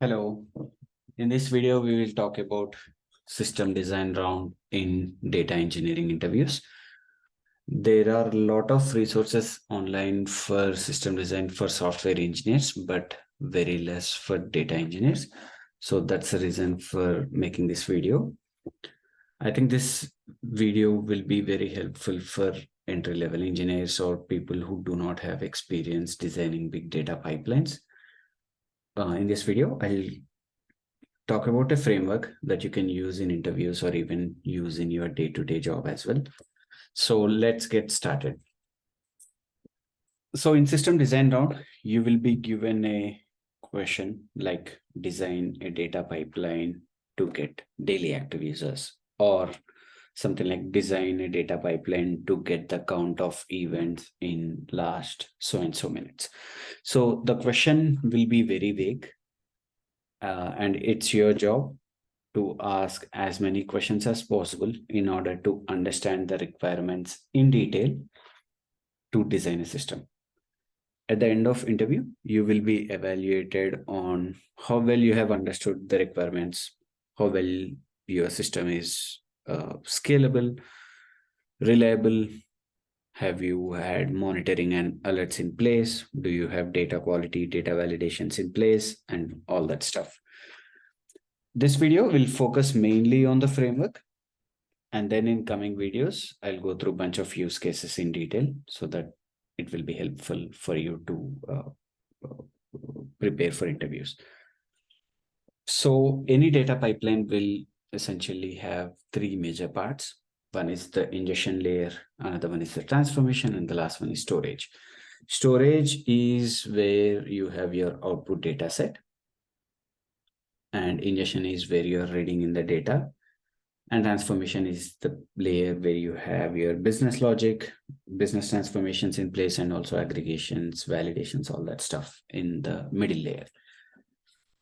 Hello. In this video, we will talk about system design round in data engineering interviews. There are a lot of resources online for system design for software engineers, but very less for data engineers. So that's the reason for making this video. I think this video will be very helpful for entry-level engineers or people who do not have experience designing big data pipelines. In this video, I'll talk about a framework that you can use in interviews or even use in your day-to-day job as well. So let's get started. So in system design round, you will be given a question like design a data pipeline to get daily active users, or something like design a data pipeline to get the count of events in last so and so minutes. So the question will be very vague, and it's your job to ask as many questions as possible in order to understand the requirements in detail to design a system. At the end of interview, you will be evaluated on how well you have understood the requirements, how well your system is scalable, reliable. Have you had monitoring and alerts in place? Do you have data quality, data validations in place, and all that stuff? This video will focus mainly on the framework, and then in coming videos, I'll go through a bunch of use cases in detail so that it will be helpful for you to prepare for interviews. So any data pipeline will essentially have three major parts. One is the ingestion layer, another one is the transformation, and the last one is storage. Storage is where you have your output data set, and ingestion is where you're reading in the data, and transformation is the layer where you have your business logic, business transformations in place, and also aggregations, validations, all that stuff in the middle layer.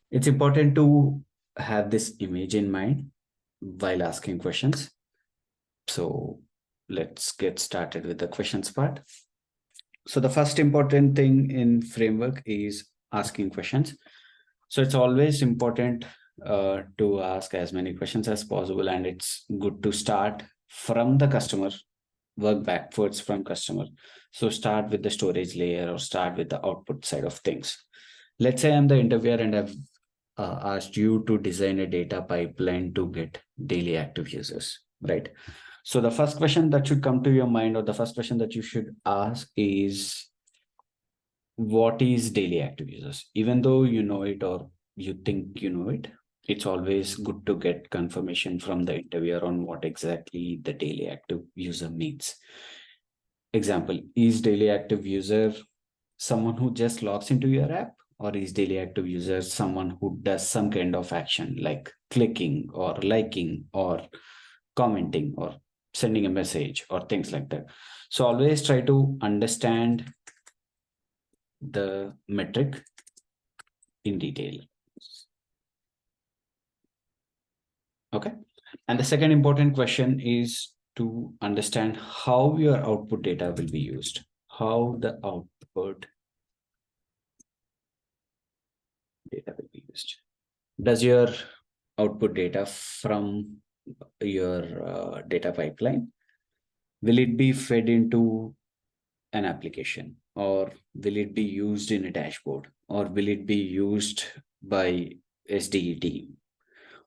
It's important to have this image in mind while asking questions. So let's get started with the questions part. So the first important thing in framework is asking questions. So it's always important to ask as many questions as possible, and it's good to start from the customer, work backwards from customer. So start with the storage layer or start with the output side of things. Let's say I'm the interviewer and I've asked you to design a data pipeline to get daily active users, right? So the first question that should come to your mind, or the first question that you should ask, is what is daily active users? Even though you know it or you think you know it, it's always good to get confirmation from the interviewer on what exactly the daily active user means. Example, is daily active user someone who just logs into your app, or is daily active user someone who does some kind of action like clicking or liking or commenting or sending a message or things like that? So always try to understand the metric in detail. Okay. And the second important question is to understand how your output data will be used, how the output data will be used. Does your output data from your data pipeline, will it be fed into an application, or will it be used in a dashboard, or will it be used by SDE team,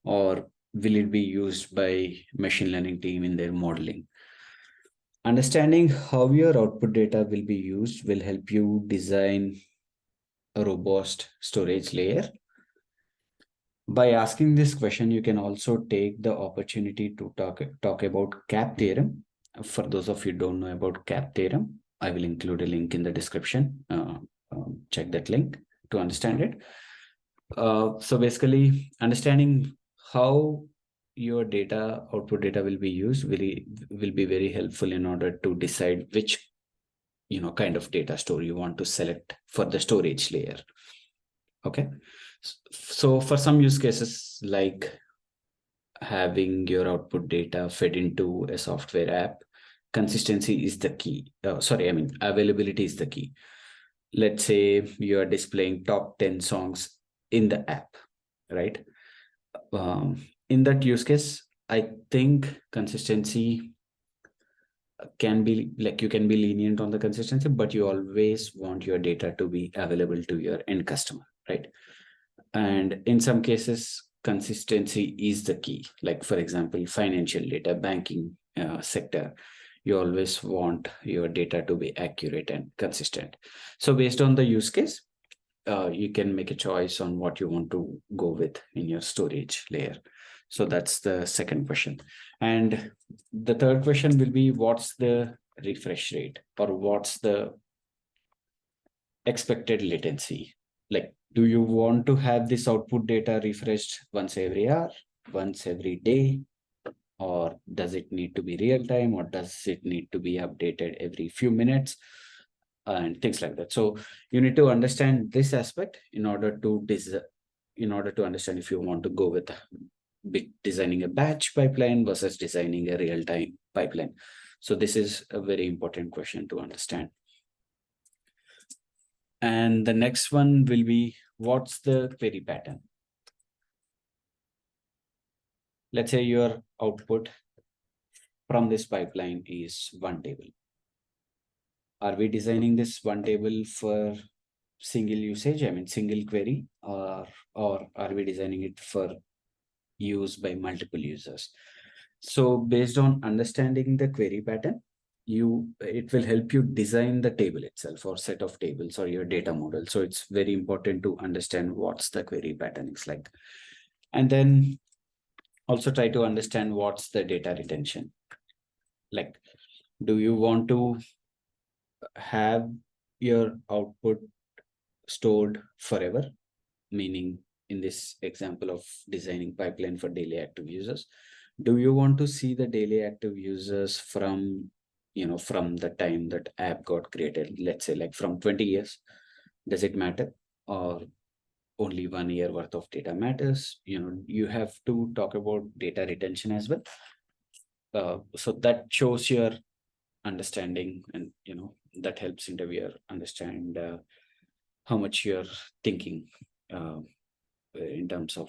or will it be used by machine learning team in their modeling? Understanding how your output data will be used will help you design a robust storage layer. By asking this question, you can also take the opportunity to talk about CAP theorem. For those of you who don't know about CAP theorem, I will include a link in the description. Check that link to understand it. So basically, understanding how your data, output data will be used will be very helpful in order to decide which kind of data store you want to select for the storage layer. Okay. So for some use cases, like having your output data fed into a software app, consistency is the key. Availability is the key. Let's say you are displaying top 10 songs in the app. right? In that use case, I think consistency can be like, you can be lenient on the consistency, but you always want your data to be available to your end customer, right? And in some cases, consistency is the key. Like, for example, financial data, banking sector, you always want your data to be accurate and consistent. So based on the use case, you can make a choice on what you want to go with in your storage layer. So that's the second question. And the third question will be, what's the refresh rate, or what's the expected latency? Like, do you want to have this output data refreshed once every hour, once every day, or does it need to be real time, or does it need to be updated every few minutes, and things like that? So you need to understand this aspect in order to understand if you want to go with designing a batch pipeline versus designing a real-time pipeline. So this is a very important question to understand. And the next one will be, what's the query pattern? Let's say your output from this pipeline is one table. Are we designing this one table for single usage, I mean single query, or are we designing it for use by multiple users? So based on understanding the query pattern, it will help you design the table itself, or set of tables, or your data model. So it's very important to understand what's the query pattern is like. And then also try to understand what's the data retention. Like, do you want to have your output stored forever? Meaning, in this example of designing pipeline for daily active users, do you want to see the daily active users from from the time that app got created, let's say like from 20 years? Does it matter? Or only 1 year worth of data matters? You have to talk about data retention as well. So that shows your understanding, and that helps interviewer understand how much you're thinking in terms of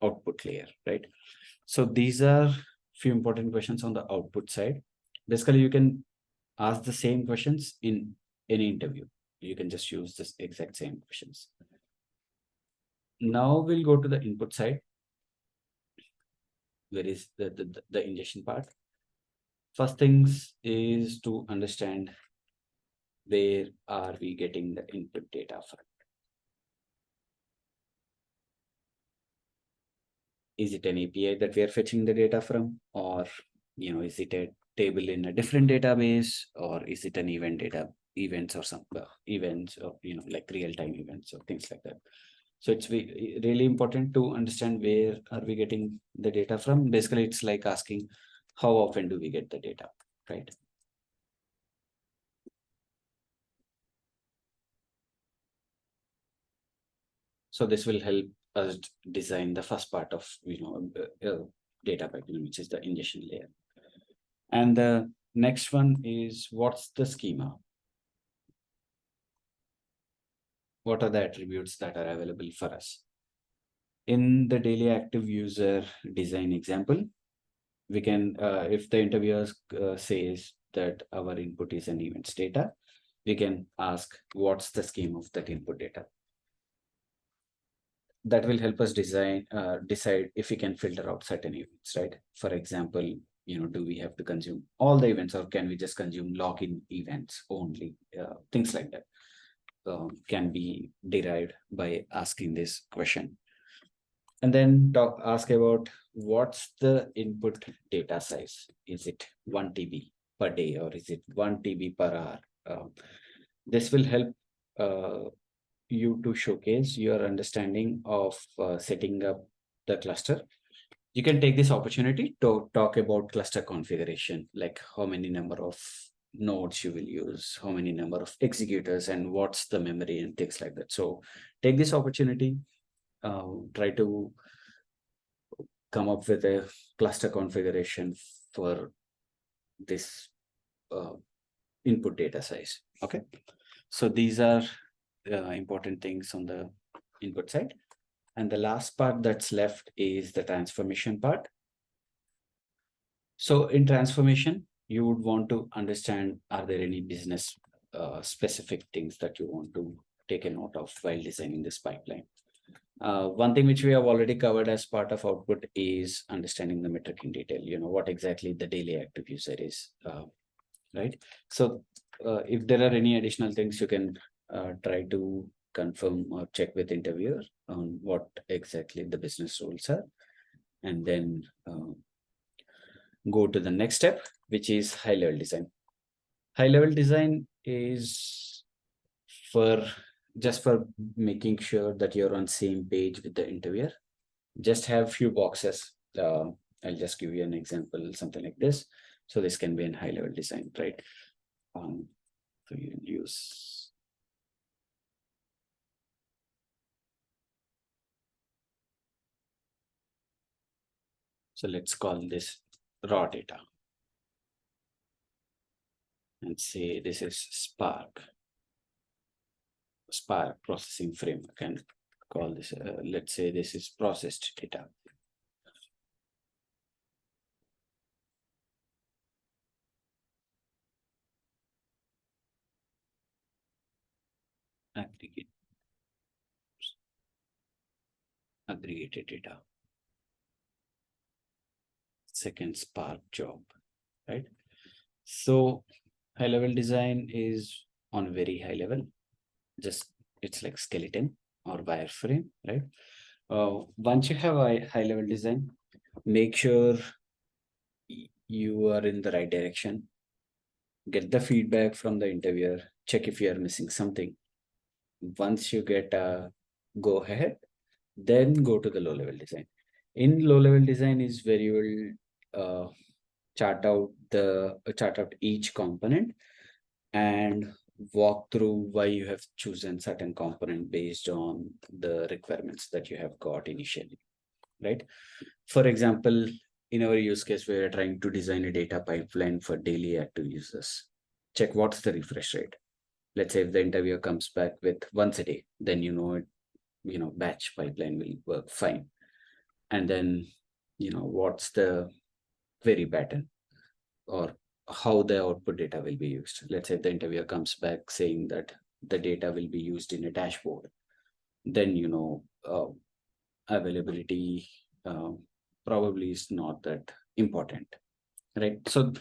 output layer, right? So these are few important questions on the output side. Basically, you can ask the same questions in any interview. You can just use this exact same questions. Now we'll go to the input side, where is the ingestion part. First things is to understand, where are we getting the input data from? Is it an API that we are fetching the data from, or is it a table in a different database, or is it an events or some events, or like real-time events or things like that? So it's really important to understand where are we getting the data from. Basically, it's like asking, how often do we get the data, right? So this will help us design the first part of data pipeline, which is the ingestion layer. And the next one is, what's the schema? What are the attributes that are available for us? In the daily active user design example, we can, if the interviewer says that our input is an events data, we can ask, what's the scheme of that input data? That will help us decide if we can filter out certain events, right? For example, do we have to consume all the events, or can we just consume login events only? Things like that can be derived by asking this question. And then ask about, what's the input data size? Is it 1 TB per day, or is it 1 TB per hour? This will help you to showcase your understanding of setting up the cluster. You can take this opportunity to talk about cluster configuration, like how many number of nodes you will use, how many number of executors, and what's the memory, and things like that. So take this opportunity, try to come up with a cluster configuration for this input data size. Okay, so these are important things on the input side. And the last part that's left is the transformation part. So in transformation, you would want to understand, are there any business specific things that you want to take a note of while designing this pipeline? One thing which we have already covered as part of output is understanding the metric in detail, what exactly the daily active user is, right? So if there are any additional things, you can try to confirm or check with interviewer on what exactly the business roles are, and then go to the next step, which is high level design. High level design is for just for making sure that you're on same page with the interviewer. Just have few boxes. I'll just give you an example, something like this. So this can be in high level design, right? So you use. So let's call this raw data and say this is Spark processing framework, and call this, let's say this is processed data. Aggregated data. Second Spark job, right? So high level design is on very high level. Just it's like skeleton or wireframe, right? Once you have a high level design, make sure you are in the right direction. Get the feedback from the interviewer. Check if you are missing something. Once you get a go ahead, then go to the low level design. In low level design is where you will chart out each component and walk through why you have chosen certain component based on the requirements that you have got initially, right? For example, in our use case, we are trying to design a data pipeline for daily active users. Check what's the refresh rate. Let's say if the interviewer comes back with once a day, then batch pipeline will work fine. And then what's the query pattern, or how the output data will be used. Let's say the interviewer comes back saying that the data will be used in a dashboard, then availability probably is not that important, right? So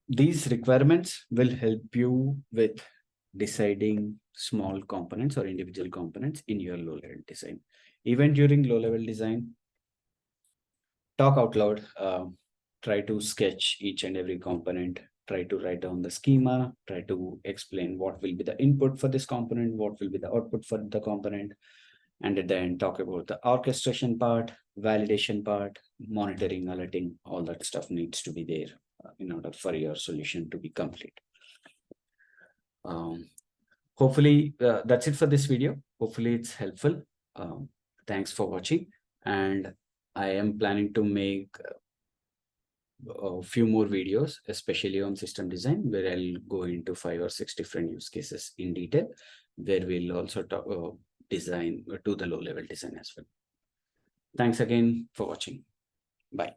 these requirements will help you with deciding small components or individual components in your low level design. Even during low level design, talk out loud. Try to sketch each and every component, try to write down the schema, try to explain what will be the input for this component, what will be the output for the component, and at the end talk about the orchestration part, validation part, monitoring, alerting. All that stuff needs to be there in order for your solution to be complete. Hopefully that's it for this video. Hopefully it's helpful. Thanks for watching, and I am planning to make a few more videos, especially on system design, where I'll go into 5 or 6 different use cases in detail, where we'll also talk design to the low level design as well. Thanks again for watching. Bye.